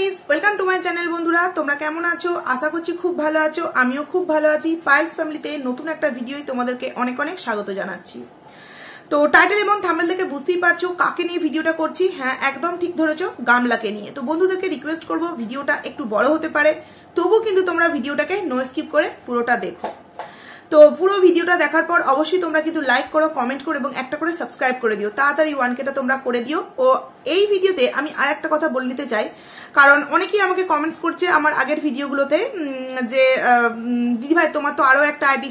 Guys, welcome to my channel. বন্ধুরা, তোমরা কেমন আছো? আশা করছি খুব ভালো আছো। আমিও খুব ভালো আছি। পায়েলস ফ্যামিলিতে নতুন একটা ভিডিওই তোমাদেরকে অনেক অনেক স্বাগত জানাচ্ছি। তো টাইটেল এবং থাম্বনেল থেকে বুঝতেই পারছো কাকে নিয়ে ভিডিওটা করছি। হ্যাঁ, একদম ঠিক ধরেছো, গামলাকে নিয়ে। তো বন্ধুদেরকে রিকোয়েস্ট করবো, ভিডিওটা একটু বড় হতে পারে, তবু কিন্তু তোমরা ভিডিওটাকে নো স্কিপ করে পুরোটা দেখো। তো পুরো ভিডিওটা দেখার পর অবশ্যই তোমরা কিন্তু লাইক করো, কমেন্ট করো এবং একটা করে সাবস্ক্রাইব করে দিও। তাড়াতাড়ি 1Kটা তোমরা করে দিও। ও এই ভিডিওতে আমি আর একটা কথা বলে নিতে চাই, কারণ অনেকেই আমাকে কমেন্টস করছে আমার আগের ভিডিওগুলোতে যে দিদিভাই তোমার তো আরও একটা আইডি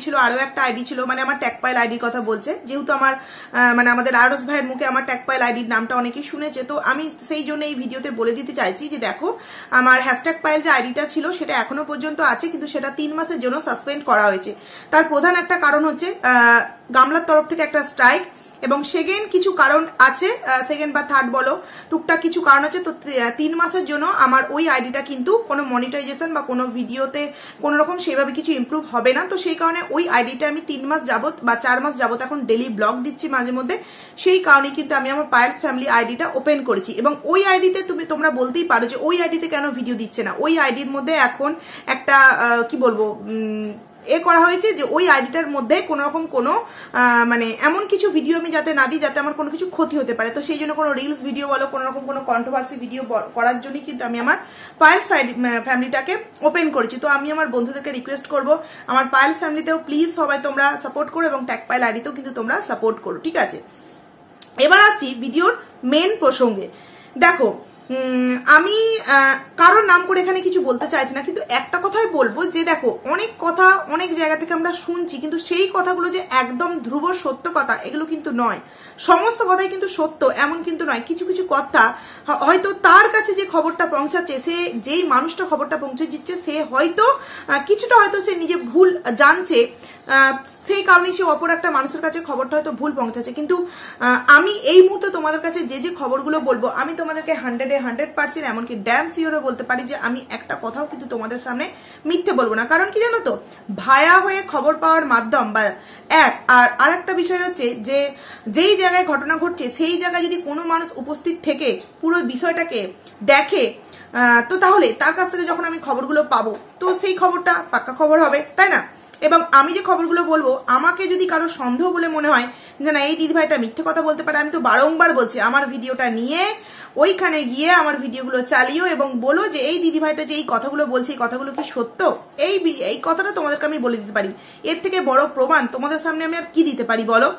ছিল, মানে আমার ট্যাগপাইল আইডির কথা বলছে। যেহেতু আমার মানে আমাদের আরস ভাইয়ের মুখে আমার ট্যাগপাইল আইডির নামটা অনেকেই শুনেছে, তো আমি সেই জন্য এই ভিডিওতে বলে দিতে চাইছি যে দেখো, আমার #পাইল যে আইডিটা ছিল সেটা এখনো পর্যন্ত আছে, কিন্তু সেটা 3 মাসের জন্য সাসপেন্ড করা হয়েছে। তার প্রধান একটা কারণ হচ্ছে গামলার তরফ থেকে একটা স্ট্রাইক, এবং সেকেন্ড কিছু কারণ আছে, সেকেন্ড বা থার্ড বলো, টুকটাক কিছু কারণ আছে। তো 3 মাসের জন্য আমার ওই আইডিটা কিন্তু কোনো মনিটাইজেশন বা কোনো ভিডিওতে কোনো রকম সেভাবে কিছু ইমপ্রুভ হবে না। তো সেই কারণে ওই আইডিটা আমি 3 মাস যাবত বা 4 মাস যাবত এখন ডেলি ব্লগ দিচ্ছি মাঝে মধ্যে। সেই কারণে কিন্তু আমি আমার পায়েলস ফ্যামিলি আইডিটা ওপেন করেছি, এবং ওই আইডিতে তোমরা বলতেই পারো যে ওই আইডিতে কেন ভিডিও দিচ্ছে না। ওই আইডির মধ্যে এখন একটা কি বলবো করা হয়েছে যে ওই আইডিটার মধ্যে কোনো রকম কোনো মানে এমন কিছু ভিডিও আমি যাতে না দিই যাতে আমার কোনো কিছু ক্ষতি হতে পারে। তো সেই জন্য কোনো রিলস ভিডিও বলো, কোনো রকম কোনো কন্ট্রোভার্সি ভিডিও করার জন্যই কিন্তু আমি আমার পায়েলস ফ্যামিলিটাকে ওপেন করেছি। তো আমি আমার বন্ধুদেরকে রিকোয়েস্ট করবো, আমার পায়েলস ফ্যামিলিতেও প্লিজ সবাই তোমরা সাপোর্ট করো, এবং ট্যাগপাইল আইডিতেও কিন্তু তোমরা সাপোর্ট করো, ঠিক আছে? এবার আসছি ভিডিওর মেন প্রসঙ্গে। দেখো, আমি কারোর নাম করে এখানে কিছু বলতে চাইছি না, কিন্তু একটা কথাই বলবো যে দেখো, অনেক কথা অনেক জায়গা থেকে আমরা শুনছি, কিন্তু সেই কথাগুলো যে একদম ধ্রুব সত্য কথা এগুলো কিন্তু নয়। সমস্ত কথাই কিন্তু সত্য এমন কিন্তু নয়। কিছু কিছু কথা হয়তো তার কাছে যে খবরটা পৌঁছাচ্ছে, সে যেই মানুষটা খবরটা পৌঁছে দিচ্ছে, সে হয়তো কিছুটা হয়তো সে নিজে ভুল জানছে, সেই কারণে সে অপর একটা মানুষের কাছে খবরটা হয়তো ভুল পৌঁছাচ্ছে। কিন্তু আমি এই মুহূর্তে তোমাদের কাছে যে খবরগুলো বলবো, আমি তোমাদেরকে 100% এমনকি ড্যাম সিওরও বলতে পারি যে আমি একটা কথাও কিন্তু তোমাদের সামনে মিথ্যে বলবো না। কারণ কি জানো তো, ভায়া হয়ে খবর পাওয়ার মাধ্যম বা আর একটা বিষয় হচ্ছে যে যেই জায়গায় ঘটনা ঘটছে সেই জায়গায় যদি কোনো মানুষ উপস্থিত থেকে পুরো বিষয়টাকে দেখে, তো তাহলে তার কাছ থেকে যখন আমি খবরগুলো পাবো, তো সেই খবরটা পাক্কা খবর হবে, তাই না? এবং আমি যে খবরগুলো বলবো, আমাকে যদি কারো সন্দেহ বলে মনে হয় যে না এই দিদিভাইটা মিথ্যে কথা বলতে পারে, আমি তো বারংবার বলছি আমার ভিডিওটা নিয়ে ওইখানে গিয়ে আমার ভিডিওগুলো চালিও এবং বলো যে এই দিদিভাইটা যে এই কথাগুলো বলছে, এই কথাগুলো কি সত্য। এই কথাটা তোমাদেরকে আমি বলে দিতে পারি। এর থেকে বড় প্রমাণ তোমাদের সামনে আমি আর কি দিতে পারি বলো?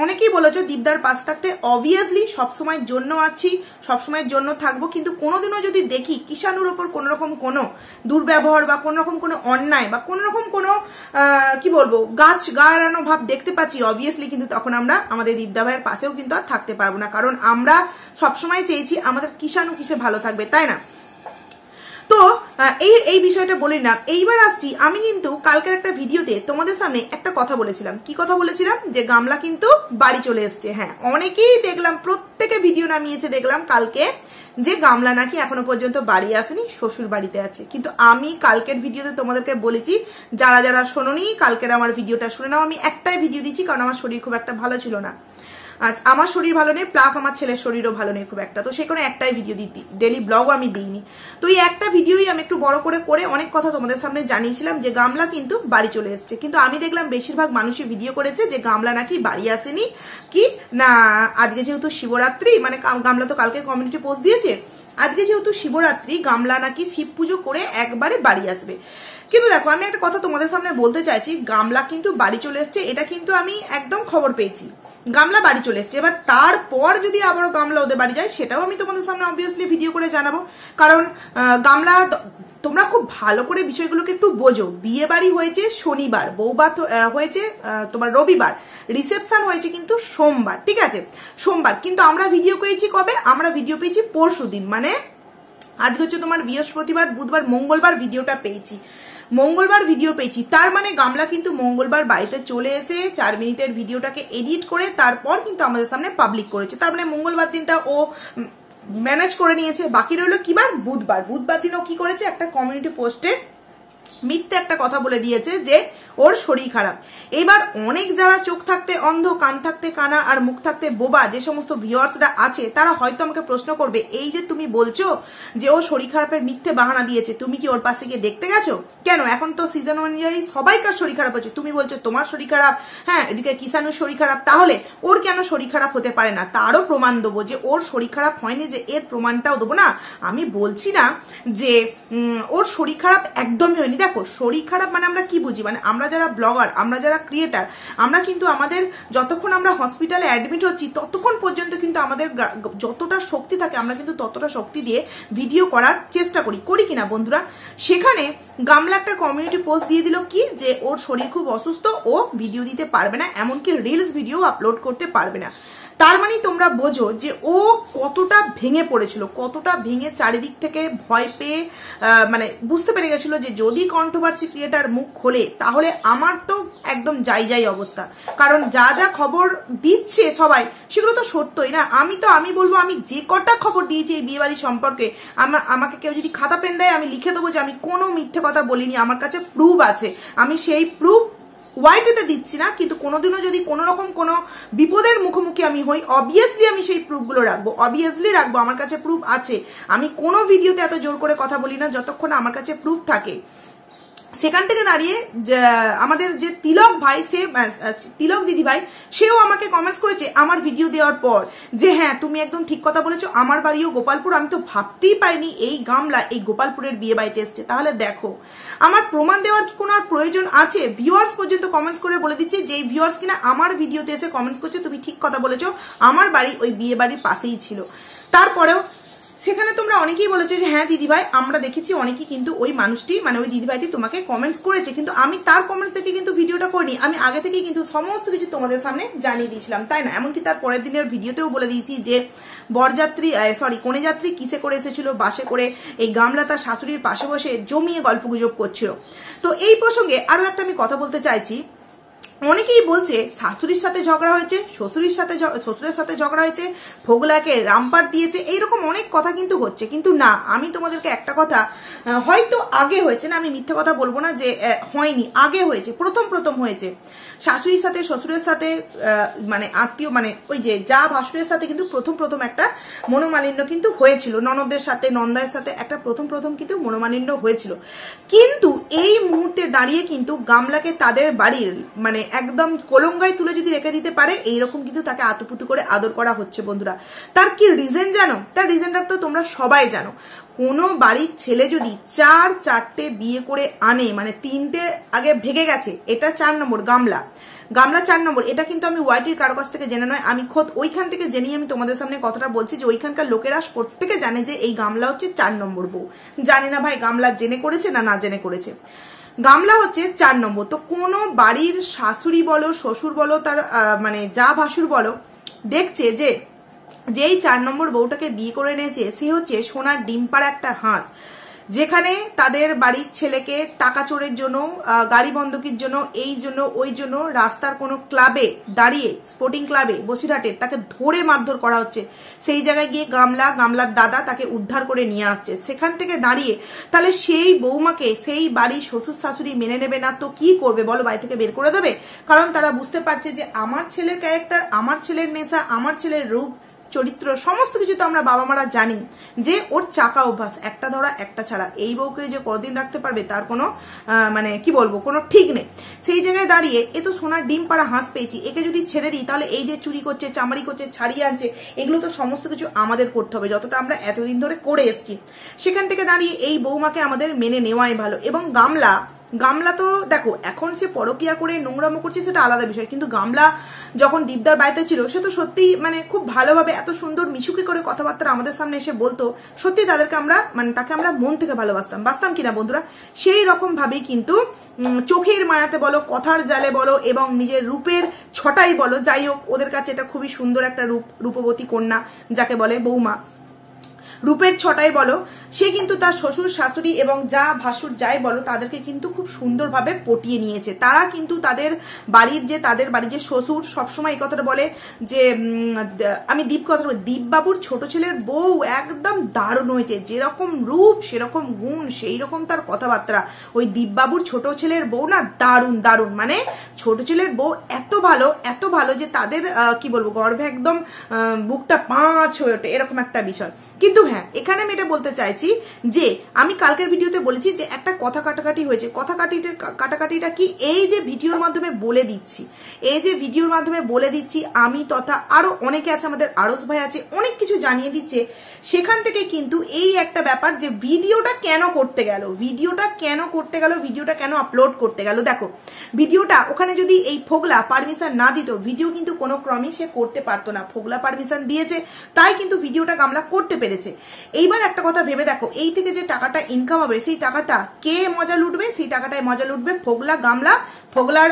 অনেকেই বলেছো দীপদার পাশ থাকতে, অবভিয়াসলি সবসময়ের জন্য আছি, সবসময়ের জন্য থাকবো, কিন্তু কোনোদিনও যদি দেখি কিষাণুর ওপর কোনো রকম কোনো দুর্ব্যবহার বা কোনো রকম কোনো অন্যায় বা কোনো রকম কোনো কি বলবো গাছ গাড়ানো ভাব দেখতে পাচ্ছি, অবভিয়াসলি কিন্তু তখন আমরা আমাদের দীপদা ভাইয়ের পাশেও কিন্তু আর থাকতে পারবো না। কারণ আমরা সবসময় চেয়েছি আমাদের কিষাণু কিসে ভালো থাকবে, তাই না? তো এই বিষয়টা বলি না। এইবার আসছি, আমি কিন্তু কালকের একটা ভিডিওতে তোমাদের সামনে একটা কথা বলেছিলাম। কি কথা বলেছিলাম? যে গামলা কিন্তু বাড়ি চলে এসছে। হ্যাঁ, অনেকেই দেখলাম, প্রত্যেকে ভিডিও নামিয়েছে, দেখলাম কালকে যে গামলা নাকি এখনো পর্যন্ত বাড়ি আসেনি, শ্বশুর বাড়িতে আছে। কিন্তু আমি কালকের ভিডিওতে তোমাদেরকে বলেছি, যারা যারা শোনোনি কালকের আমার ভিডিওটা শুনে নাও। আমি একটাই ভিডিও দিচ্ছি কারণ আমার শরীর খুব একটা ভালো ছিল না, আমার শরীর ভালো নেই, প্লাস আমার ছেলের শরীরও ভালো নেই খুব একটা। তো সেই কারণে একটাই ভিডিও দিই, ডেলি ব্লগও আমি দিইনি। তো এই একটা ভিডিওই আমি একটু বড় করে অনেক কথা তোমাদের সামনে জানিয়েছিলাম যে গামলা কিন্তু বাড়ি চলে এসছে। কিন্তু আমি দেখলাম বেশিরভাগ মানুষই ভিডিও করেছে যে গামলা নাকি বাড়ি আসেনি, কি না আজকে যেহেতু শিবরাত্রি, মানে গামলা তো কালকে কমিউনিটি পোস্ট দিয়েছে, আজকে যেহেতু শিবরাত্রি গামলা নাকি শিব পুজো করে একবারে বাড়ি আসবে। কিন্তু দেখো, আমি একটা কথা তোমাদের সামনে বলতে চাইছি, গামলা কিন্তু বাড়ি চলে এসছে, এটা কিন্তু আমি একদম খবর পেয়েছি, গামলা বাড়ি চলে এসছে। এবার তারপর যদি আবারও গামলা ওদের বাড়ি যায়, সেটাও আমি তোমাদের সামনে অবভিয়াসলি ভিডিও করে জানাবো। কারণ গামলা, তোমরা খুব ভালো করে বিষয়গুলোকে একটু বোঝো। বিয়ে বাড়ি হয়েছে শনিবার, বৌভাত হয়েছে তোমার রবিবার, রিসেপশন হয়েছে কিন্তু সোমবার, ঠিক আছে? সোমবার। কিন্তু আমরা ভিডিও পেয়েছি কবে? আমরা ভিডিও পেয়েছি পরশুদিন, মানে আজকে হচ্ছে তোমার বৃহস্পতিবার, বুধবার, মঙ্গলবার ভিডিওটা পেয়েছি, মঙ্গলবার ভিডিও পেয়েছি। তার মানে গামলা কিন্তু মঙ্গলবার বাড়িতে চলে এসে 4 মিনিটের ভিডিওটাকে এডিট করে তারপর কিন্তু আমাদের সামনে পাবলিক করেছে। তার মানে মঙ্গলবার দিনটা ও ম্যানেজ করে নিয়েছে। বাকি রইলো কি বার? বুধবার। বুধবার দিন ও কি করেছে? একটা কমিউনিটি পোস্টে মিথ্যে একটা কথা বলে দিয়েছে যে ওর শরীর খারাপ। এবার অনেক যারা চোখ থাকতে অন্ধ, কান থাকতে কানা আর মুখ থাকতে বোবা যে সমস্ত ভিউয়ার্সরা আছে, তারা হয়তো আমাকে প্রশ্ন করবে, এই যে তুমি বলছো যে ও শরীর খারাপের মিথ্যে বাহানা দিয়েছে, তুমি কি ওর পাশে গিয়ে দেখতে গেছো? কেন, এখন তো সিজন অনুযায়ী সবাইকার শরীর খারাপ হচ্ছে, তুমি বলছো তোমার শরীর খারাপ, হ্যাঁ এদিকে কিষানুর শরীর খারাপ, তাহলে ওর কেন শরীর খারাপ হতে পারে না? তারও প্রমাণ দেবো যে ওর শরীর খারাপ হয়নি, যে এর প্রমাণটাও দেবো না। আমি বলছি না যে ওর শরীর খারাপ একদমই হয়নি। দেখো, শরীর খারাপ মানে আমরা কি বুঝি, মানে আমরা যারা ব্লগার, আমরা যারা ক্রিয়েটার, আমরা কিন্তু আমাদের যতক্ষণ আমরা হসপিটালে অ্যাডমিট হচ্ছি ততক্ষণ পর্যন্ত কিন্তু আমাদের যতটা শক্তি থাকে আমরা কিন্তু ততটা শক্তি দিয়ে ভিডিও করার চেষ্টা করি কিনা বন্ধুরা? সেখানে গামলা একটা কমিউনিটি পোস্ট দিয়ে দিল কি, যে ওর শরীর খুব অসুস্থ, ও ভিডিও দিতে পারবে না, এমনকি রিলস ভিডিও আপলোড করতে পারবে না। তার মানে তোমরা বোঝো যে ও কতটা ভেঙে পড়েছিল, কতটা ভেঙে চারিদিক থেকে ভয় পেয়ে মানে বুঝতে পেরে গেছিল যে যদি কন্ট্রোভার্সি ক্রিয়েটার মুখ খোলে তাহলে আমার তো একদম যাই অবস্থা। কারণ যা যা খবর দিচ্ছে সবাই সেগুলো তো সত্যই না। আমি বলবো, আমি যে কটা খবর দিয়েছি এই বিয়েবাড়ি সম্পর্কে, আমাকে কেউ যদি খাতা পেন দেয় আমি লিখে দেবো যে আমি কোনো মিথ্যে কথা বলিনি, আমার কাছে প্রুফ আছে। আমি সেই প্রুফ ওয়াইটিতে দিচ্ছি না, কিন্তু কোনোদিনও যদি কোনো রকম কোনো বিপদের মুখোমুখি আমি হই, অবভিয়াসলি আমি সেই প্রুফগুলো রাখবো, অবভিয়াসলি রাখবো। আমার কাছে প্রুফ আছে। আমি কোনো ভিডিওতে এত জোর করে কথা বলি না যতক্ষণ আমার কাছে প্রুফ থাকে। সেখান থেকে দাঁড়িয়ে আমাদের যে তিলক ভাই, সে তিলক দিদি ভাই, সেও আমাকে কমেন্টস করেছে আমার ভিডিও দেওয়ার পর যে হ্যাঁ তুমি একদম ঠিক কথা বলেছো, আমার বাড়িও গোপালপুর, আমি তো ভাবতেই পারিনি এই গামলা এই গোপালপুরের বিয়ে বাড়িতে এসছে। তাহলে দেখো, আমার প্রমাণ দেওয়ার কি কোনো আর প্রয়োজন আছে? ভিউয়ার্স পর্যন্ত কমেন্টস করে বলে দিচ্ছে, যে ভিউয়ার্স কিনা আমার ভিডিওতে এসে কমেন্টস করছে তুমি ঠিক কথা বলেছো, আমার বাড়ি ওই বিয়ে বাড়ির পাশেই ছিল। তারপরেও সেখানে তোমরা অনেকেই বলেছো যে হ্যাঁ দিদিভাই আমরা দেখেছি, অনেকেই কিন্তু ওই মানুষটি মানে ওই দিদিভাইটি তোমাকে কমেন্টস করেছে, কিন্তু আমি তার কমেন্টস থেকে কিন্তু ভিডিওটা করিনি, আমি আগে থেকেই কিন্তু সমস্ত কিছু তোমাদের সামনে জানিয়ে দিয়েছিলাম, তাই না? এমনকি তার পরের দিনের ভিডিওতেও বলে দিয়েছি যে বরযাত্রী কনেযাত্রী কিসে করে এসেছিল, বাসে করে, এই গামলা তার শাশুড়ির পাশে বসে জমিয়ে গল্পগুজব করছিল। তো এই প্রসঙ্গে আরো একটা আমি কথা বলতে চাইছি। অনেকেই বলছে শাশুড়ির সাথে ঝগড়া হয়েছে, শ্বশুরের সাথে ঝগড়া হয়েছে, ফোগলাকে রামপাট দিয়েছে, এইরকম অনেক কথা কিন্তু হচ্ছে। কিন্তু না, আমি তোমাদেরকে একটা কথা, হয়তো আগে হয়েছে না, আমি মিথ্যে কথা বলবো না যে হয়নি, আগে হয়েছে, প্রথম হয়েছে। শাশুড়ির সাথে শ্বশুরের সাথে মানে আত্মীয় মানে ওই যে যা ভাসুরের সাথে কিন্তু প্রথম একটা মনোমালিন্য কিন্তু হয়েছিল, ননদের সাথে নন্দায়ের সাথে একটা প্রথম কিন্তু মনোমালিন্য হয়েছিল। কিন্তু এই মুহূর্তে দাঁড়িয়ে কিন্তু গামলাকে তাদের বাড়ির মানে একদম কোলঙ্গায় তুলে যদি রেখে দিতে পারে, এইরকম কিন্তু তাকে আতুপুতু করে আদর করা হচ্ছে বন্ধুরা। তার কি রিজন জানো? তার রিজনটা তো তোমরা সবাই জানো। কোনো বাড়ির ছেলে যদি চারটে বিয়ে করে আনে, মানে 3টে আগে ভেঙে গেছে, এটা 4 নম্বর গামলা 4 নম্বর। এটা কিন্তু আমি ওয়াইটির কারো কাছ থেকে জেনে নয়, আমি খোদ ওইখান থেকে জেনেই আমি তোমাদের সামনে কথাটা বলছি, যে ওইখানকার লোকেরা প্রত্যেকে জানে যে এই গামলা হচ্ছে 4 নম্বর বউ। জানি না ভাই গামলা জেনে করেছে না জেনে করেছে, গামলা হচ্ছে 4 নম্বর। তো কোনো বাড়ির শাশুড়ি বলো, শ্বশুর বলো, তার মানে যা ভাসুর বলো, দেখছে যে যেই 4 নম্বর বউটাকে বিয়ে করে এনেছে সে হচ্ছে সোনার ডিম পাড়া একটা হাঁস, যেখানে তাদের বাড়ির ছেলেকে টাকা চোরের জন্য, গাড়ি বন্ধকির জন্য, এই জন্য ওই জন্য রাস্তার কোনো ক্লাবে দাঁড়িয়ে, স্পোর্টিং ক্লাবে বসিরহাটের, তাকে ধরে মারধর করা হচ্ছে। সেই জায়গায় গিয়ে গামলার দাদা তাকে উদ্ধার করে নিয়ে আসছে। সেখান থেকে দাঁড়িয়ে তাহলে সেই বৌমাকে সেই বাড়ির শ্বশুর শাশুড়ি মেনে নেবে না তো কি করবে বলো? বাড়ি থেকে বের করে দেবে। কারণ তারা বুঝতে পারছে যে আমার ছেলের ক্যারেক্টার, আমার ছেলের নেশা, আমার ছেলের রূপ চরিত্র সমস্ত কিছু তো আমরা বাবা মারা জানি যে ওর চাকা অভ্যাস, একটা ধরা একটা ছাড়া, এই বউকে যে কদিন রাখতে পারবে তার কোনো মানে কি বলবো কোনো ঠিক নেই। সেই জায়গায় দাঁড়িয়ে এ তো সোনার ডিম পাড়া হাঁস পেয়েছি, একে যদি ছেড়ে দিই তাহলে এই যে চুরি করছে, চামারি করছে, ছাড়িয়ে আনছে, এগুলো তো সমস্ত কিছু আমাদের করতে হবে, যতটা আমরা এতদিন ধরে করে এসছি। সেখান থেকে দাঁড়িয়ে এই বৌমাকে আমাদের মেনে নেওয়াই ভালো। এবং গামলা তো দেখো এখন সে পরকিয়া করে নোংরামো করছে সেটা আলাদা বিষয়, কিন্তু গামলা যখন দীপদার বাড়িতে ছিল সে তো সত্যি মানে খুব ভালোভাবে এত সুন্দর মিশুকি করে কথাবার্তা আমাদের সামনে এসে বলতো, সত্যি তাদেরকে আমরা মানে তাকে আমরা মন থেকে ভালোবাসতাম কিনা বন্ধুরা? সেই রকম ভাবেই কিন্তু চোখের মায়াতে বলো, কথার জালে বলো, এবং নিজের রূপের ছটাই বলো, যাই হোক ওদের কাছে এটা খুবই সুন্দর একটা রূপবতী কন্যা যাকে বলে বৌমা। রূপের ছটায় বলো, সে কিন্তু তার শ্বশুর শাশুড়ি এবং যা ভাসুর যাই বলো তাদেরকে কিন্তু খুব সুন্দরভাবে পটিয়ে নিয়েছে। তারা কিন্তু তাদের বাড়ির যে শ্বশুর সবসময় এই কথাটা বলে যে আমি দীপবাবুর ছোট ছেলের বউ একদম দারুণ হয়েছে, যেরকম রূপ সেরকম গুণ সেই রকম তার কথাবার্তা। ওই দীপবাবুর ছোট ছেলের বউ না দারুণ দারুণ, মানে ছোট ছেলের বউ এত ভালো যে তাদের কি বলবো গর্ভে একদম বুকটা পাঁচ হয়ে ওঠে, এরকম একটা বিষয়। কিন্তু হ্যাঁ, এখানে আমি এটা বলতে চাইছি যে আমি কালকের ভিডিওতে বলেছি যে একটা কথা কাটাকাটি হয়েছে। কথা কাটাকাটিটা কি, এই যে ভিডিওর মাধ্যমে বলে দিচ্ছি আমি তথা আরো অনেকে আছে, আমাদের আরস ভাই আছে, অনেক কিছু জানিয়ে দিচ্ছে। সেখান থেকে কিন্তু এই একটা ব্যাপার যে ভিডিওটা কেন করতে গেল, ভিডিওটা কেন আপলোড করতে গেল। দেখো ভিডিওটা ওখানে যদি এই ফোগলা পারমিশন না দিত, ভিডিও কিন্তু কোনো ক্রমেই সে করতে পারতো না। ফোগলা পারমিশন দিয়েছে তাই কিন্তু ভিডিওটা গামলা করতে পেরেছে। এইবার একটা কথা ভেবে দেখো, এই থেকে যে টাকাটা ইনকাম হবে সেই টাকাটা কে মজা লুটবে? সেই টাকাটায় মজা লুটবে ফোগলা, গামলা, ফোগলার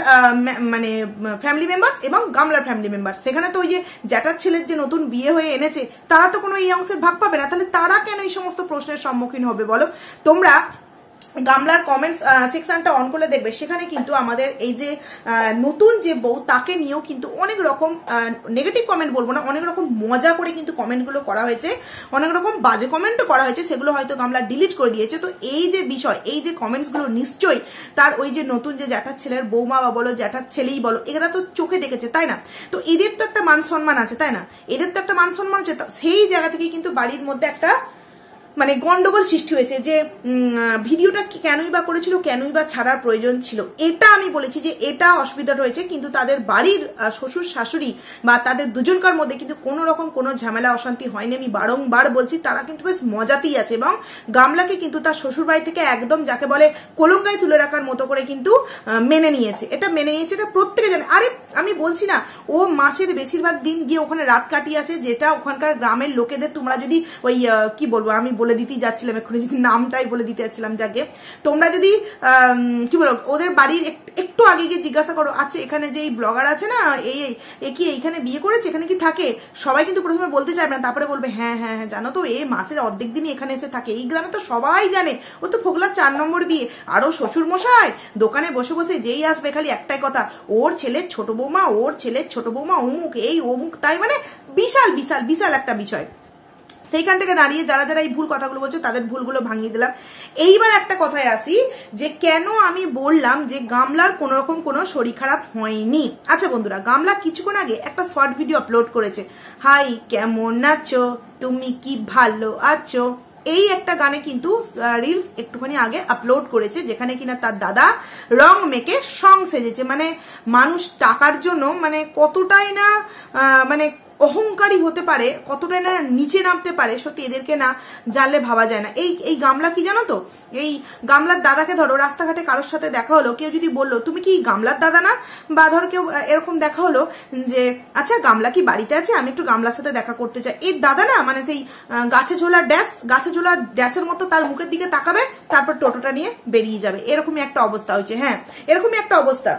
মানে ফ্যামিলি মেম্বার এবং গামলার ফ্যামিলি মেম্বার। সেখানে তো ওই যে জ্যাঠার ছেলের যে নতুন বিয়ে হয়ে এনেছে তারা তো কোনো এই অংশের ভাগ পাবে না। তাহলে তারা কেন এই সমস্ত প্রশ্নের সম্মুখীন হবে বলো? তোমরা গামলার কমেন্টস সেকশনটা অন করলে দেখবে সেখানে কিন্তু আমাদের এই যে নতুন যে বউ তাকে নিয়েও কিন্তু অনেক রকম নেগেটিভ কমেন্ট বলবো না, অনেক রকম মজা করে কিন্তু কমেন্টগুলো করা হয়েছে, অনেক রকম বাজে কমেন্টও করা হয়েছে, সেগুলো হয়তো গামলা ডিলিট করে দিয়েছে। তো এই যে বিষয়, এই যে কমেন্টসগুলো নিশ্চয়ই তার ওই যে নতুন যে জ্যাঠার ছেলের বৌমা বা বলো জ্যাঠার ছেলেই বলো, এরা তো চোখে দেখেছে তাই না? তো এদের তো একটা মান সম্মান আছে তাই না? সেই জায়গা থেকে কিন্তু বাড়ির মধ্যে একটা মানে গন্ডগোল সৃষ্টি হয়েছে যে ভিডিওটা কেনই বা করেছিল, কেনই বা ছাড়ার প্রয়োজন ছিল। এটা আমি বলেছি যে এটা অসুবিধাটা হয়েছে, কিন্তু তাদের বাড়ির শ্বশুর শাশুড়ি বা তাদের দুজনকার মধ্যে কিন্তু কোনো রকম কোনো ঝামেলা অশান্তি হয়নি। আমি বারংবার বলছি তারা কিন্তু বেশ মজাতেই আছে এবং গামলাকে কিন্তু তার শ্বশুর বাড়ি থেকে একদম যাকে বলে কলঙ্গায় তুলে রাখার মতো করে কিন্তু মেনে নিয়েছে। এটা প্রত্যেকে জানে। আরে আমি বলছি না, ও মাসের বেশিরভাগ দিন গিয়ে ওখানে রাত কাটিয়ে আছে, যেটা ওখানকার গ্রামের লোকেদের তোমরা যদি ওই কি বলবো আমি বলে দিতেই যাচ্ছিলাম এক্ষুনি, যদি নামটাই বলে দিতে যাচ্ছিলাম, যাকে তোমরা যদি কি বলো ওদের বাড়ির একটু আগে গিয়ে জিজ্ঞাসা করো, আচ্ছা এখানে যে এই ব্লগার আছে না এই কি এইখানে বিয়ে করেছে, এখানে কি থাকে, সবাই কিন্তু প্রথমে বলতে চাইবে না, তারপরে বলবে হ্যাঁ হ্যাঁ হ্যাঁ জানো তো এই মাসের অর্ধেক দিনই এখানে এসে থাকে। এই গ্রামে তো সবাই জানে ও তো ফোগলার 4 নম্বর বিয়ে। আরো শ্বশুর মশাই দোকানে বসে বসে যেই আসবে খালি একটাই কথা, ওর ছেলের ছোট বৌমা অমুক এই অমুক তাই, মানে বিশাল বিশাল বিশাল একটা বিষয়। সেইখান থেকে দাঁড়িয়ে যারা যারা এই ভুল কথাগুলো বলছে তাদের ভুলগুলো ভাঙিয়ে দিলাম। এইবার একটা কথায় আসি যে কেন আমি বললাম যে গামলার কোন রকম কোনো শরীর খারাপ হয়নি। আচ্ছা বন্ধুরা, গামলা কিছুক্ষণ আগে একটা শর্ট ভিডিও আপলোড করেছে, হাই কেমন আছো, তুমি কি ভালো আছো, এই একটা গানে কিন্তু রিলস একটুখানি আগে আপলোড করেছে, যেখানে কিনা তার দাদা রং মেকে সং সেজেছে। মানে মানুষ টাকার জন্য মানে কতটাই না মানে অহংকারী হতে পারে, কতটাই না নিচে নামতে পারে, সত্যি এদেরকে না জানলে ভাবা যায় না। এই গামলা কি জানো তো, এই গামলার দাদাকে ধরো রাস্তাঘাটে কারোর সাথে দেখা হলো, কেউ যদি বললো তুমি কি গামলার দাদা না, বা ধরো কেউ এরকম দেখা হলো যে আচ্ছা গামলা কি বাড়িতে আছে, আমি একটু গামলার সাথে দেখা করতে চাই, এই দাদা না মানে সেই গাছে ঝোলা ড্যাসের মতো তার মুখের দিকে তাকাবে, তারপর টোটোটা নিয়ে বেরিয়ে যাবে। এরকমই একটা অবস্থা হয়েছে। হ্যাঁ এরকমই একটা অবস্থা।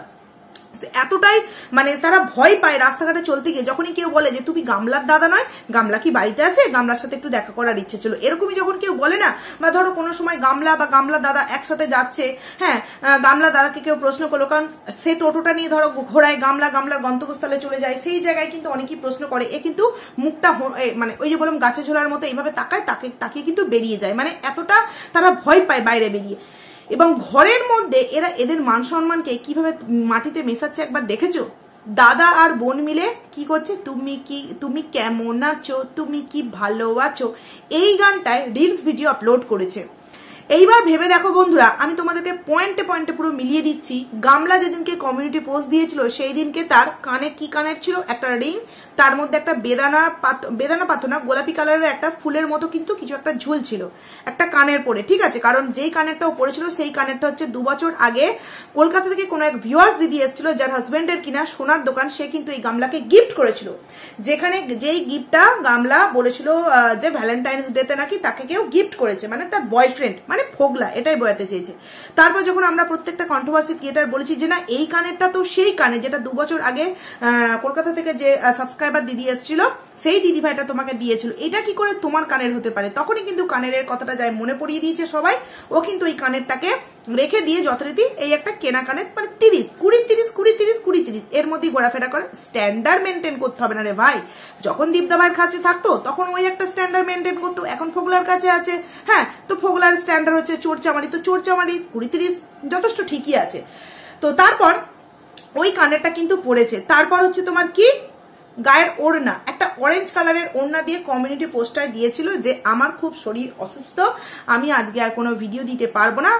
এতটাই মানে তারা ভয় পায় রাস্তাঘাটে চলতে গিয়ে, যখনই কেউ বলে যে তুমি গামলার দাদা নয়, গামলা কি বাড়িতে আছে, গামলার সাথে একটু দেখা করার ইচ্ছে ছিল, এরকমই যখন কেউ বলে না, বা ধরো কোনো সময় গামলা বা গামলার দাদা একসাথে যাচ্ছে, হ্যাঁ গামলার দাদাকে কেউ প্রশ্ন করলো, কারণ সে টোটোটা নিয়ে ধরো ঘোড়ায় গামলার গন্তব্যস্থলে চলে যায়, সেই জায়গায় কিন্তু অনেকেই প্রশ্ন করে, এ কিন্তু মুখটা মানে ওই যে বললাম গাছে ঝোলার মতো এইভাবে তাকায়, তাকে কিন্তু বেরিয়ে যায়, মানে এতটা তারা ভয় পায় বাইরে বেরিয়ে। এবং ঘরের মধ্যে এদের মান সম্মানকে কিভাবে মাটিতে মেশাচ্ছে একবার দেখেছো? দাদা আর বোন মিলে কি করছে, তুমি কেমন আছো, তুমি কি ভালো আছো, এই গানটায় রিলস ভিডিও আপলোড করেছে। এইবার ভেবে দেখো বন্ধুরা, আমি তোমাদেরকে পয়েন্টে পয়েন্টে পুরো মিলিয়ে দিচ্ছি। গামলা যেদিনকে কমিউনিটি পোস্ট দিয়েছিল সেই দিনকে তার কানে কি কানের ছিল, একটা রিং, তার মধ্যে একটা বেদানা পাথর না গোলাপি কালারের একটা ফুলের মতো কিন্তু কিছু একটা ঝুল ছিল একটা কানের পরে, ঠিক আছে? কারণ যেই কানেরটা ও পরেছিল সেই কানেরটা হচ্ছে 2 বছর আগে কলকাতা থেকে কোনো এক ভিউয়ার্স দিদি এসেছিল, যার হাজবেন্ডের কিনা সোনার দোকান, সে কিন্তু এই গামলাকে গিফট করেছিল, যেই গিফটটা গামলা বলেছিল যে ভ্যালেন্টাইন্স ডেতে নাকি তাকে কেউ গিফট করেছে, মানে তার বয়ফ্রেন্ড মানে ফোগলা, এটাই বোঝাতে চেয়েছে। তারপর যখন আমরা প্রত্যেকটা কন্ট্রোভার্সি ক্রিয়েটার বলেছি যে না এই কানেরটা তো সেই কানে যেটা 2 বছর আগে কলকাতা থেকে যে সাবস্ক্রাইবার দিদি এসেছিল সেই দিদিভাইটা তোমাকে দিয়েছিল, এটা কি করে তোমার কানের হতে পারে? তখনই কিন্তু কানের কথাটা যায় মনে পড়িয়ে দিয়েছে সবাই। ও কিন্তু ওই কানেরটাকে রেখে দিয়ে যথারীতি এই একটা কেনা কানের মানে 30, 20, 30, 20, 30, 20, 30 এর মধ্যেই ঘোরাফেরা করে। স্ট্যান্ডার্ড মেনটেন করতে হবে না রে ভাই। যখন দীপদাভাইয়ের কাছে থাকতো তখন ওই একটা স্ট্যান্ডার্ড মেনটেন করতো, এখন ফোগলার কাছে আছে, হ্যাঁ, তো ফোগলার স্ট্যান্ডার্ড হচ্ছে চোরচামারি, তো চোরচামারি 20, 30 যথেষ্ট ঠিকই আছে। তো তারপর ওই কানেরটা কিন্তু পড়েছে। তারপর হচ্ছে তোমার কি গায়ের ওড়না, একটা অরেঞ্জ কালারের ওড়না দিয়ে কমিউনিটি পোস্টায় দিয়েছিল যে আমার খুব শরীর অসুস্থ, আমি আজকে আর কোনো ভিডিও দিতে পারবো না,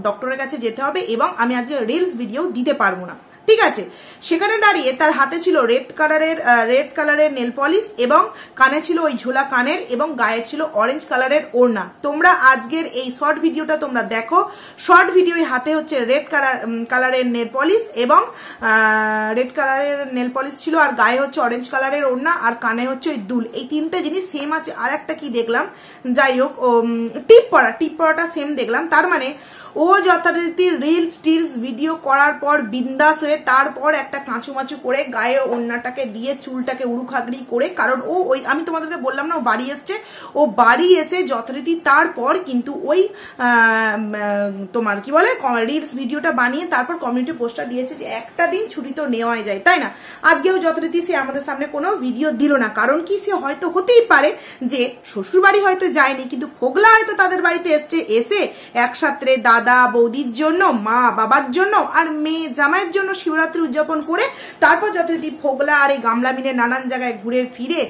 ডক্টরের কাছে যেতে হবে এবং আমি আজকে রিলস ভিডিও দিতে পারবো না। ঠিক আছে, সেখানে দাঁড়িয়ে তার হাতে ছিল রেড কালারের নেল পলিশ এবং কানে ছিল ওই ঝোলা কানের এবং গায়ে ছিল অরেঞ্জ কালারের ওড়না। তোমরা আজকের এই শর্ট ভিডিওটা তোমরা দেখো, শর্ট ভিডিও হাতে হচ্ছে রেড কালারের নেল পলিশ এবং রেড কালারের নেল পলিশ ছিল আর গায়ে হচ্ছে অরেঞ্জ কালারের ওড়না আর কানে হচ্ছে ওই দুল। এই তিনটে জিনিস সেম আছে। আর একটা কি দেখলাম, যাই হোক টিপ পরাটা সেম দেখলাম। তার মানে ও যথারীতি রিলস ভিডিও করার পর বিন্দাস হয়ে তারপর একটা কাঁচুমাচু করে গায়ে ওড়নাটাকে দিয়ে চুলটাকে উড়ুখাগড়ি করে, কারণ ও ওই আমি তোমাদেরকে বললাম না ও বাড়ি এসছে, ও বাড়ি এসে যথারীতি তারপর কিন্তু ওই তোমার কি বলে রিলস ভিডিওটা বানিয়ে তারপর কমিউনিটি পোস্টটা দিয়েছে যে একটা দিন ছুটি তো নেওয়াই যায়, তাই না? আজকেও যথারীতি সে আমাদের সামনে কোনো ভিডিও দিল না, কারণ কি সে হয়তো হতেই পারে যে শ্বশুর বাড়ি হয়তো যায়নি কিন্তু ফোগলা হয়তো তাদের বাড়িতে এসছে, এসে একসাথে দাদা বৌদির জন্য, মা বাবার জন্য আর মেয়ে জামাইয়ের জন্য শিবরাত্রি উদযাপন করে তারপর যথারীতি ফোগলা আর এই গামলা মিলে নানান জায়গায় ঘুরে ফিরে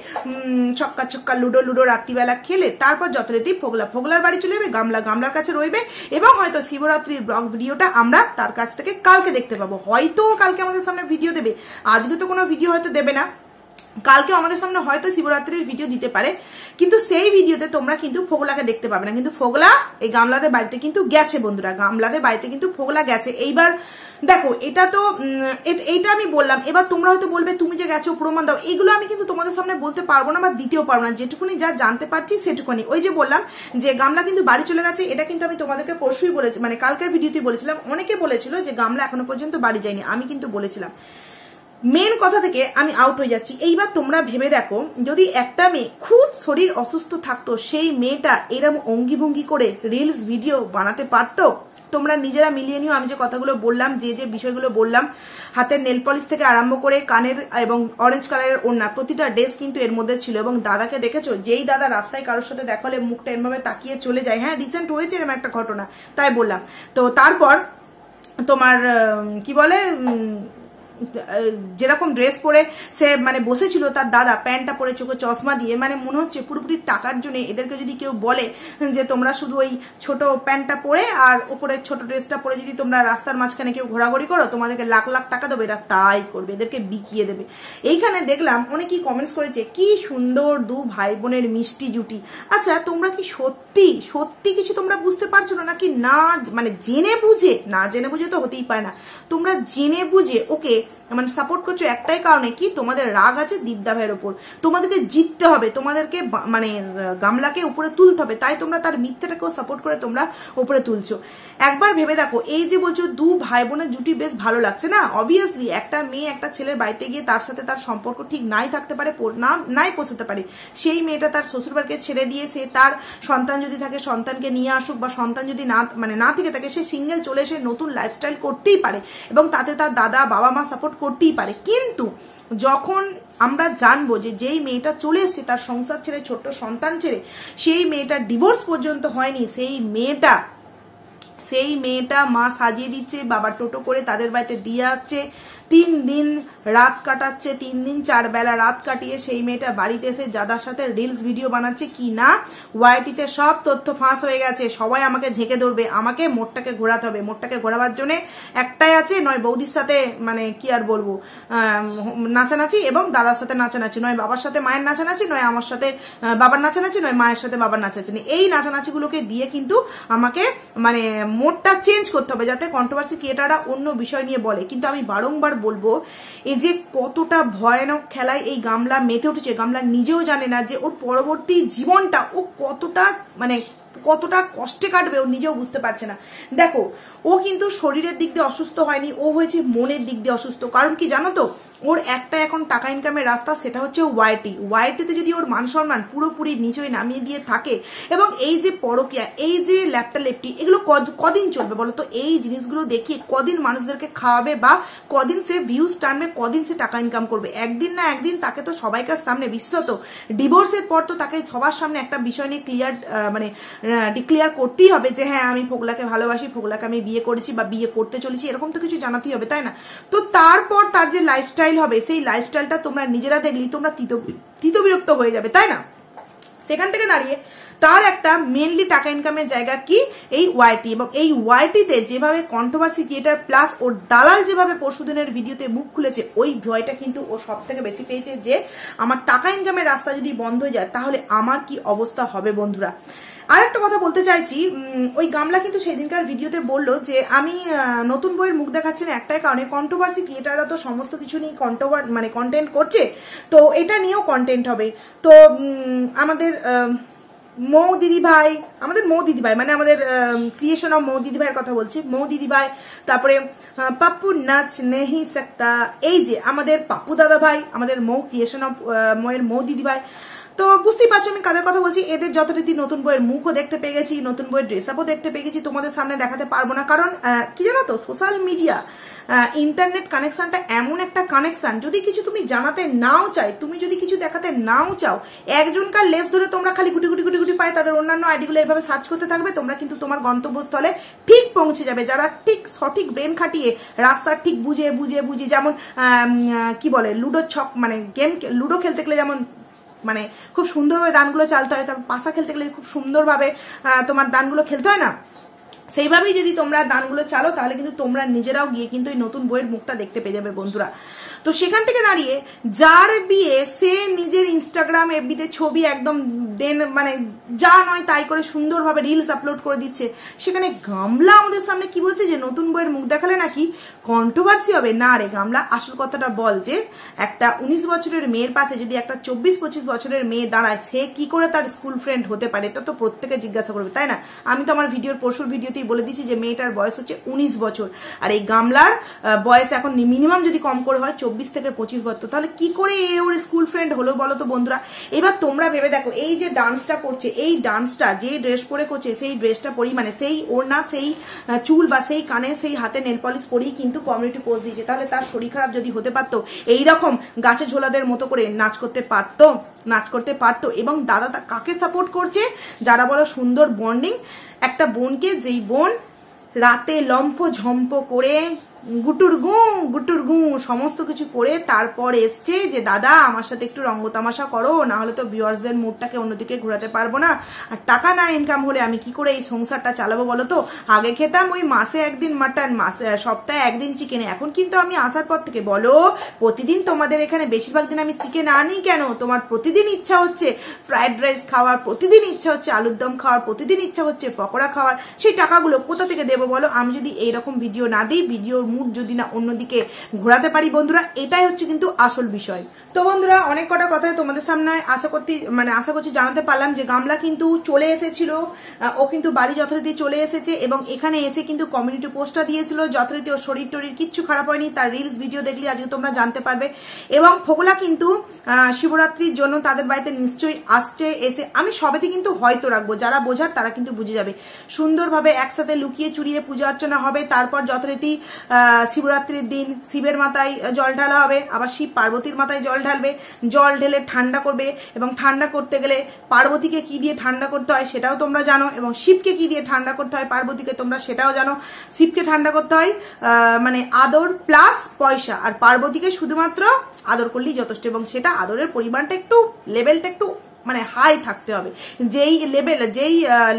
ছক্কা লুডো রাত্রিবেলা খেলে তারপর যথারীতি ফোগলার বাড়ি চলে যাবে, গামলার কাছে রইবে এবং হয়তো শিবরাত্রির ব্লগ ভিডিওটা আমরা তার কাছ থেকে কালকে দেখতে পাবো। হয়তো কালকে আমাদের সামনে ভিডিও দেবে, আজকে তো কোনো ভিডিও হয়তো দেবে না, কালকেও আমাদের সামনে হয়তো শিবরাত্রির ভিডিও দিতে পারে, কিন্তু সেই ভিডিওতে তোমরা কিন্তু ফোগলাকে দেখতে পাবে না। কিন্তু ফোগলা এই গামলাদের বাড়িতে কিন্তু গেছে বন্ধুরা, গামলাদের বাড়িতে কিন্তু ফোগলা গেছে। এইবার দেখো এটা তো এইটা আমি বললাম, এবার তোমরা হয়তো বলবে তুমি যে গেছো প্রমাণ দাও, এগুলো আমি কিন্তু তোমাদের সামনে বলতে পারবো না বা দিতেও পারবো না, যেটুকুনি যা জানতে পারছি সেটুকুনি। ওই যে বললাম যে গামলা কিন্তু বাড়ি চলে গেছে, এটা কিন্তু আমি তোমাদেরকে পরশুই বলেছি, মানে কালকের ভিডিওতেই বলেছিলাম। অনেকে বলেছিল যে গামলা এখনো পর্যন্ত বাড়ি যায়নি, আমি কিন্তু বলেছিলাম। মেন কথা থেকে আমি আউট হয়ে যাচ্ছি। এইবার তোমরা ভেবে দেখো, যদি একটা মেয়ে খুব শরীর অসুস্থ থাকতো, সেই মেয়েটা এরকম অঙ্গি ভঙ্গি করে রিলস ভিডিও বানাতে পারতো? তোমরা নিজেরা মিলিয়ে নিও আমি যে কথাগুলো বললাম, যে বিষয়গুলো বললাম, হাতের নেল পলিশ থেকে আরম্ভ করে কানের এবং অরেঞ্জ কালারের ওড়না, প্রতিটা ড্রেস কিন্তু এর মধ্যে ছিল। এবং দাদাকে দেখেছো, যেই দাদা রাস্তায় কারোর সাথে দেখালে মুখটা এরভাবে তাকিয়ে চলে যায়, হ্যাঁ রিসেন্ট হয়েছে এরকম একটা ঘটনা, তাই বললাম। তো তারপর তোমার কি বলে যেরকম ড্রেস পরে সে মানে বসেছিল, তার দাদা প্যান্টটা পরে চোখে চশমা দিয়ে, মানে মনে হচ্ছে পুরোপুরি টাকার জন্য এদেরকে যদি কেউ বলে যে তোমরা শুধু ওই ছোট প্যান্টটা পরে আর উপরে ছোট ড্রেসটা পরে যদি তোমরা রাস্তার মাঝখানে কেউ ঘোরাঘুরি করো, তোমাদেরকে লাখ লাখ টাকা দেবে, এরা তাই করবে, এদেরকে বিকিয়ে দেবে। এইখানে দেখলাম অনেকেই কমেন্টস করেছে কি সুন্দর দু ভাই বোনের মিষ্টি জুটি। আচ্ছা তোমরা কি সত্যি কিছু তোমরা বুঝতে পারছো না নাকি? না মানে জেনে বুঝে, না জেনে বুঝে তো হতেই পারে না, তোমরা জেনে বুঝে ওকে মানে সাপোর্ট করছো একটাই কারণে, কি তোমাদের রাগ আছে দীপদা ভাইয়ের ওপর, তোমাদেরকে জিততে হবে, তোমাদেরকে মানে গামলাকে উপরে তুলতে হবে, তাই তোমরা তার মিথ্যাটাকেও সাপোর্ট করে তোমরা উপরে তুলছো। একবার ভেবে দেখো, এই যে বলছো দু ভাই বোনের জুটি বেশ ভালো লাগছে না, অবভিয়াসলি একটা মেয়ে একটা ছেলের বাড়িতে গিয়ে তার সাথে তার সম্পর্ক ঠিক নাই থাকতে পারে, নাই পৌঁছতে পারে, সেই মেয়েটা তার শ্বশুরবাড়িকে ছেড়ে দিয়ে সে তার সন্তান যদি থাকে সন্তানকে নিয়ে আসুক, বা সন্তান যদি না থেকে থাকে সে সিঙ্গেল চলে এসে নতুন লাইফস্টাইল করতেই পারে এবং তাতে তার দাদা বাবা মা সাপোর্ট করতেই পারে। কিন্তু যখন আমরা জানবো যে যেই মেয়েটা চলে এসছে তার সংসার ছেড়ে, ছোট্ট সন্তান ছেড়ে, সেই মেয়েটা ডিভোর্স পর্যন্ত হয়নি, সেই মেয়েটা মা সাজিয়ে দিচ্ছে, বাবা টোটো করে তাদের বাড়িতে দিয়ে আসছে, 3 দিন রাত কাটাচ্ছে, 3 দিন 4 বেলা রাত কাটিয়ে সেই মেয়েটা বাড়িতে এসে দাদার সাথে রিলস ভিডিও বানাচ্ছে। কি না ওয়াইটিতে সব তথ্য ফাঁস হয়ে গেছে, সবাই আমাকে ঝেঁকে ধরবে, আমাকে মোটটাকে ঘোরাতে হবে। মোটটাকে ঘোরাবার জন্য একটাই আছে, নয় বৌদির সাথে মানে কি আর বলবো নাচানাচি এবং দাদার সাথে নাচানাচি, নয় বাবার সাথে মায়ের নাচানাচি, নয় আমার সাথে বাবার নাচানাচি, নয় মায়ের সাথে বাবার নাচানাচি। এই নাচানাচিগুলোকে দিয়ে কিন্তু আমাকে মানে মোটটা চেঞ্জ করতে হবে, যাতে কন্ট্রোভার্সি ক্রিয়েটাররা অন্য বিষয় নিয়ে বলে। কিন্তু আমি বারংবার বলবো, এই যে কতটা ভয়ানক খেলায় এই গামলা মেতে উঠেছে, গামলা নিজেও জানে না যে ওর পরবর্তী জীবনটা ও কতটা মানে কতটা কষ্টে কাটবে ও নিজেও বুঝতে পারছে না। দেখো, ও কিন্তু শরীরের দিক দিয়ে অসুস্থ হয়নি, ও হয়েছে মনের দিক দিয়ে অসুস্থ। কারণ কি জানো তো, ওর একটা এখন টাকা ইনকামের রাস্তা, সেটা হচ্ছে ওয়াইটিতে যদি ওর মান সম্মান পুরোপুরি নিচে নামিয়ে দিয়ে থাকে, এবং এই যে পরকিয়া, এই যে ল্যাপটি এগুলো কদিন চলবে বলো তো? এই জিনিসগুলো দেখিয়ে কদিন মানুষদেরকে খাওয়াবে, বা কদিন সে ভিউজ টানবে, কদিন সে টাকা ইনকাম করবে? একদিন না একদিন তাকে তো সবাইকার সামনে, বিশেষত ডিভোর্সের পর তো তাকে সবার সামনে একটা বিষয় নিয়ে ডিক্লিয়ার করতেই হবে যে হ্যাঁ আমি ফোগলাকে ভালোবাসি, ফোগলাকে আমি বিয়ে করেছি বা বিয়ে করতে চলেছি, এরকম তো কিছু জানাতেই হবে, তাই না? তো তারপর তার যে লাইফস্টাইল হবে, সেই লাইফস্টাইলটা তোমরা নিজেরা দেখলি তোমরা তিতবিরক্ত হয়ে যাবে, তাই না? সেখান থেকে দাঁড়িয়ে তার একটা মেনলি টাকা ইনকামের জায়গা কি? এই ওয়াইটি। এবং এই ওয়াইটিতে যেভাবে কন্ট্রোভার্সি ক্রিয়েটার প্লাস ওর দালাল যেভাবে পরশুদিনের ভিডিওতে মুখ খুলেছে, ওই ভয়টা কিন্তু ও সব থেকে বেশি পেয়েছে যে আমার টাকা ইনকামের রাস্তা যদি বন্ধ হয়ে যায় তাহলে আমার কি অবস্থা হবে বন্ধুরা। আর একটা কথা বলতে চাইছি, ওই গামলা কিন্তু সেদিনকার ভিডিওতে বললো যে আমি নতুন বইয়ের মুখ দেখাচ্ছি না একটাই কারণে, কন্ট্রোভার্সি ক্রিয়েটাররা তো সমস্ত কিছু নিয়ে কন্টেন্ট করছে, তো এটা নিয়েও কন্টেন্ট হবে। তো আমাদের মৌ দিদিভাই মানে আমাদের ক্রিয়েশন অফ মৌ দিদিভাইয়ের কথা বলছি, মৌ দিদিভাই, তারপরে পাপ্পু নাচ নেহি সকতা, এই যে আমাদের পাপ্পু দাদা ভাই, আমাদের ক্রিয়েশন অফ মৌ দিদিভাই, তো বুঝতেই পারছো আমি কাদের কথা বলছি। এদের যথারীতি নতুন বইয়ের মুখও দেখতে পেয়ে গেছি, নতুন বইয়ের ড্রেস আপও দেখতে পেয়ে গেছি, তোমাদের সামনে দেখাতে পারবো না, কারণ কি জানো তো, সোশ্যাল মিডিয়া ইন্টারনেট কানেকশনটা এমন একটা কানেকশন, যদি কিছু তুমি জানাতে নাও চাই, তুমি যদি কিছু দেখাতে নাও চাও, একজনকার লেস ধরে তোমরা খালি গুটি গুটি গুটি গুটি পাই তাদের অন্যান্য আইডিগুলো এইভাবে সার্চ করতে থাকবে, তোমরা কিন্তু তোমার গন্তব্যস্থলে ঠিক পৌঁছে যাবে। যারা ঠিক সঠিক ব্রেন খাটিয়ে রাস্তা ঠিক বুঝে বুঝে বুঝে, যেমন কি বলে লুডো ছক, মানে গেম লুডো খেলতে গেলে যেমন মানে খুব সুন্দরভাবে দানগুলো চালতে হয়, তারপর পাশা খেলতে গেলে খুব সুন্দরভাবে তোমার দানগুলো খেলতে হয় না, সেইভাবেই যদি তোমরা দানগুলো চালো তাহলে কিন্তু তোমরা নিজেরাও গিয়ে কিন্তু এই নতুন বইয়ের মুখটা দেখতে পেয়ে যাবে বন্ধুরা। তো সেখান থেকে দাঁড়িয়ে যার বিয়ে সে নিজের ইনস্টাগ্রাম এফবিতে ছবি একদম মানে যা নয় তাই করে সুন্দরভাবে রিলস আপলোড করে দিচ্ছে, সেখানে গামলা আমাদের সামনে কি বলছে যে নতুন বইয়ের মুখ দেখালে নাকি কন্ট্রোভার্সি হবে। না রে গামলা, আসল কথাটা বল যে একটা 19 বছরের মেয়ের পাশে যদি একটা 24-25 বছরের মেয়ে দাঁড়ায়, সে কি করে তার স্কুল ফ্রেন্ড হতে পারে? এটা তো প্রত্যেকে জিজ্ঞাসা করবে, তাই না? আমি তো আমার পরশুর ভিডিওতেই বলে দিচ্ছি যে মেয়েটার বয়স হচ্ছে 19 বছর, আর এই গামলার বয়স এখন মিনিমাম যদি কম করে হয় 24 থেকে 25 বছর, তাহলে কি করে ওর স্কুল ফ্রেন্ড হলো বলো তো বন্ধুরা? এবার তোমরা ভেবে দেখো, এই যে ডান্সটা করছে, এই ডান্সটা যে ড্রেস পরে করছে, সেই ড্রেসটা পরি মানে সেই ওড়না, সেই চুল বা সেই কানে, সেই হাতে নেল পলিশ পরেই কিন্তু কমিউনিটি পোস্ট দিয়েছে, তাহলে তার শরীর খারাপ যদি হতে পারতো, এইরকম গাছে ঝোলাদের মতো করে নাচ করতে পারতো। এবং দাদা কাকে সাপোর্ট করছে? যারা বলো সুন্দর বন্ডিং, একটা বোনকে, যেই বোন রাতে লম্ফ ঝম্প করে গুটুর গু সমস্ত কিছু করে তারপর এসছে যে দাদা আমার সাথে একটু রঙ্গ তামাশা করো, না হলে তো ভিউয়ার্সদের মুডটাকে অন্যদিকে ঘোরাতে পারবো না, আর টাকা না ইনকাম হলে আমি কি করে এই সংসারটা চালাবো বলো তো? আগে খেতাম ওই মাসে একদিন মাটন, সপ্তাহে একদিন চিকেন, এখন কিন্তু আমি আসার পর থেকে বলো প্রতিদিন তোমাদের এখানে বেশিরভাগ দিন আমি চিকেন আনি কেন? তোমার প্রতিদিন ইচ্ছা হচ্ছে ফ্রাইড রাইস খাওয়ার, প্রতিদিন ইচ্ছা হচ্ছে আলুর দম খাওয়ার, প্রতিদিন ইচ্ছা হচ্ছে পকোড়া খাওয়ার, সেই টাকাগুলো কোথা থেকে দেবো বলো? আমি যদি এইরকম ভিডিও না দিই, ভিডিওর মুড যদি না অন্যদিকে ঘোরাতে পারি বন্ধুরা, এটাই হচ্ছে কিন্তু আসল বিষয়। তো বন্ধুরা, অনেক কটা কথা তোমাদের সামনে আশা করছি জানাতে পারলাম যে গামলা কিন্তু চলে এসেছিল, ও কিন্তু বাড়ি যথারীতি চলে এসেছে, এবং এখানে এসে কিন্তু কমিউনিটি পোস্টটা দিয়েছিল, যথারীতি ওর শরীর টরির কিচ্ছু খারাপ হয়নি, তার রিলস ভিডিও দেখলে আজকে তোমরা জানতে পারবে। এবং ফোগলা কিন্তু শিবরাত্রির জন্য তাদের বাড়িতে নিশ্চয়ই আসছে, এসে আমি সবেতে কিন্তু হয়তো রাখবো, যারা বোঝার তারা কিন্তু বুঝে যাবে। সুন্দরভাবে একসাথে লুকিয়ে চুরিয়ে পূজা অর্চনা হবে, তারপর যথারীতি শিবরাত্রির দিন শিবের মাথায় জল ঢালা হবে, আবার শিব পার্বতীর মাথায় জল ঢালবে, জল ঢেলে ঠান্ডা করবে, এবং ঠান্ডা করতে গেলে পার্বতীকে কি দিয়ে ঠান্ডা করতে হয় সেটাও তোমরা জানো, এবং শিবকে কি দিয়ে ঠান্ডা করতে হয় পার্বতীকে তোমরা সেটাও জানো। শিবকে ঠান্ডা করতে হয় মানে আদর প্লাস পয়সা, আর পার্বতীকে শুধুমাত্র আদর করলেই যথেষ্ট, এবং সেটা আদরের পরিমাণটা একটু লেভেলটা একটু মানে হাই থাকতে হবে, যেই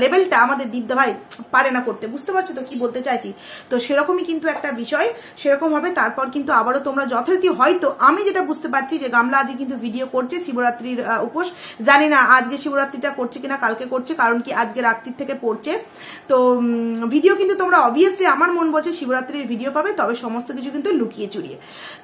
লেভেলটা আমাদের দীপদা ভাই পারে না করতে, বুঝতে পারছো তো কি বলতে চাইছি? তো সেরকমই কিন্তু একটা বিষয় সেরকম হবে। তারপর কিন্তু আবারও তোমরা যথারীতি হয়তো, আমি যেটা বুঝতে পারছি যে গামলা আজকে কিন্তু ভিডিও করছে শিবরাত্রির উপোস, জানি না আজকে শিবরাত্রিটা করছে কিনা কালকে করছে, কারণ কি আজকে রাত্রির থেকে পড়ছে, তো ভিডিও কিন্তু তোমরা অবভিয়াসলি আমার মন বলছে শিবরাত্রির ভিডিও পাবে, তবে সমস্ত কিছু কিন্তু লুকিয়ে চুরিয়ে।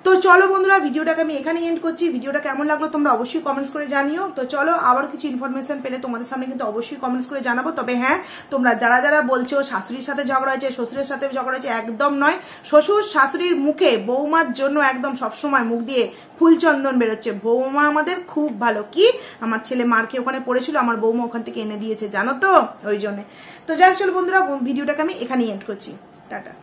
তো চলো বন্ধুরা, ভিডিওটাকে আমি এখানেই এন্ড করছি। ভিডিওটা কেমন লাগলো তোমরা অবশ্যই কমেন্টস করে জানিও। তো চলো আবারও কিছু ইনফরমেশন পেলে তোমাদের সামনে কিন্তু অবশ্যই কমেন্টস করে জানাবো। তবে হ্যাঁ, তোমরা যারা যারা বলছো শাশুড়ির সাথে ঝগড়া হয়েছে, শ্বশুরের সাথে ঝগড়া হয়েছে, একদম নয়। শ্বশুর শাশুড়ির মুখে বৌমার জন্য একদম সবসময় মুখ দিয়ে ফুলচন্দন বেরোচ্ছে। বৌমা আমাদের খুব ভালো। কি আমার ছেলে মারকে ওখানে পড়েছিল, আমার বৌমা ওখান থেকে এনে দিয়েছে, জানো তো, ওই জন্য। তো যাই হোক, চলো বন্ধুরা, ভিডিওটাকে আমি এখানেই এন্ড করছি। টাটা।